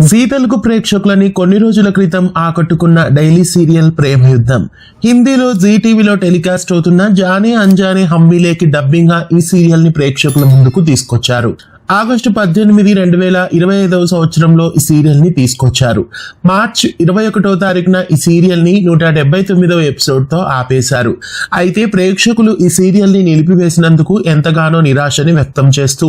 G Telugu ప్రేక్షకులని కొన్ని రోజుల క్రితం ఆకట్టుకున్న డైలీ సీరియల్ ప్రేమ యుద్ధం హిందీలో జీ టీవీలో టెలికాస్ట్ అవుతున్న జానే అంజానే హంబీలేకి డబ్బింగ్ గా ఈ సీరియల్ ని ప్రేక్షకుల ముందుకు తీసుకొచ్చారు. ఆగస్టు 18, 2025 సంవత్సరంలో ఈ సీరియల్ ని తీసుకొచ్చారు. మార్చ్ 21వ తారీఖున ఈ సీరియల్ ని 179వ ఎపిసోడ్ తో ఆపేశారు. అయితే ప్రేక్షకులు ఈ సీరియల్ ని నిలిపివేసినందుకు ఎంతగానో నిరాశని వ్యక్తం చేస్తూ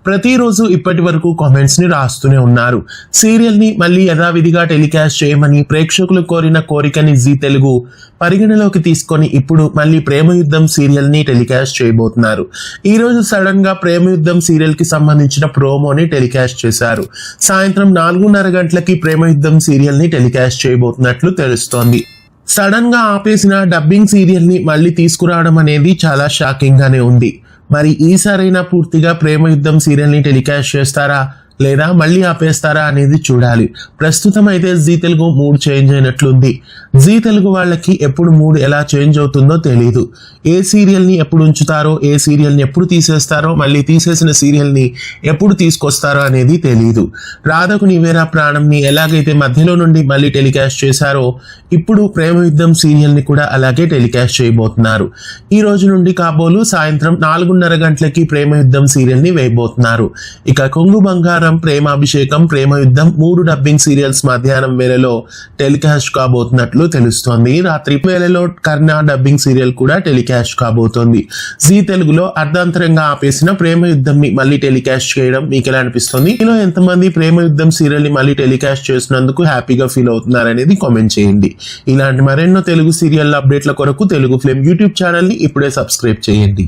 ప్రతిరోజు ఇప్పటి వరకు కామెంట్స్ ని రాస్తూనే ఉన్నారు. సీరియల్ ని మళ్ళీ యథావిధిగా టెలికాస్ట్ చేయమని ప్రేక్షకులు కోరిన కోరికని జీ తెలుగు పరిగణలోకి తీసుకొని ఇప్పుడు మళ్ళీ ప్రేమ యుద్ధం సీరియల్ ని టెలికాస్ట్ చేయబోతున్నారు. ఈ రోజు సడన్ గా ప్రేమ యుద్ధం సీరియల్ కి సంబంధించిన ప్రోమోని టెలికాస్ట్ చేశారు. సాయంత్రం 4:30 గంటలకి ప్రేమ యుద్ధం సీరియల్ ని టెలికాస్ట్ చేయబోతున్నట్లు తెలుస్తోంది. సడన్ గా ఆపేసిన డబ్బింగ్ సీరియల్ ని మళ్ళీ తీసుకురావడం అనేది చాలా షాకింగ్ గానే ఉంది. మరి ఈసారైనా పూర్తిగా ప్రేమ యుద్ధం సీరియల్ ని టెలికాస్ట్ చేస్తారా లేదా మళ్ళీ ఆపేస్తారా అనేది చూడాలి. ప్రస్తుతం అయితే జీ తెలుగు మూడ్ చేంజ్ అయినట్లుంది. జీ తెలుగు వాళ్ళకి ఎప్పుడు మూడ్ ఎలా చేంజ్ అవుతుందో తెలియదు. ఏ సీరియల్ ని ఎప్పుడు ఉంచుతారో, ఏ సీరియల్ ని ఎప్పుడు తీసేస్తారో, మళ్ళీ తీసేసిన సీరియల్ ని ఎప్పుడు తీసుకొస్తారో అనేది తెలియదు. రాధకు నీవేరా ప్రాణంని ఎలాగైతే మధ్యలో నుండి మళ్ళీ టెలికాస్ట్ చేశారో ఇప్పుడు ప్రేమ యుద్ధం సీరియల్ ని కూడా అలాగే టెలికాస్ట్ చేయబోతున్నారు. ఈ రోజు నుండి కాబోలు సాయంత్రం 4:30 గంటలకి ప్రేమ యుద్ధం సీరియల్ ని వేయబోతున్నారు. ఇక కొంగు బంగారం, ప్రేమాభిషేకం, ప్రేమ యుద్ధం 3 డబ్బింగ్ సీరియల్స్ మధ్యాహ్నం వేళలో టెలికాస్ట్ కాబోతున్నట్లు తెలుస్తోంది. రాత్రి వేళలో కర్ణ డబ్బింగ్ సీరియల్ కూడా టెలికాస్ట్ కాబోతోంది. జీ తెలుగులో అర్ధాంతరంగా ఆపేసిన ప్రేమ యుద్ధం ని మళ్ళీ టెలికాస్ట్ చేయడం మీకు ఎలా అనిపిస్తుంది? మీలో ఎంతమంది ప్రేమ యుద్ధం సీరియల్ ని మళ్ళీ టెలికాస్ట్ చేసినందుకు హ్యాపీగా ఫీల్ అవుతున్నారనేది కామెంట్ చేయండి. ఇలాంటి మరెన్నో తెలుగు సీరియల్ అప్డేట్ల కొరకు తెలుగు ఫ్లేమ్ యూట్యూబ్ ఛానల్ ని ఇప్పుడే సబ్స్క్రైబ్ చేయండి.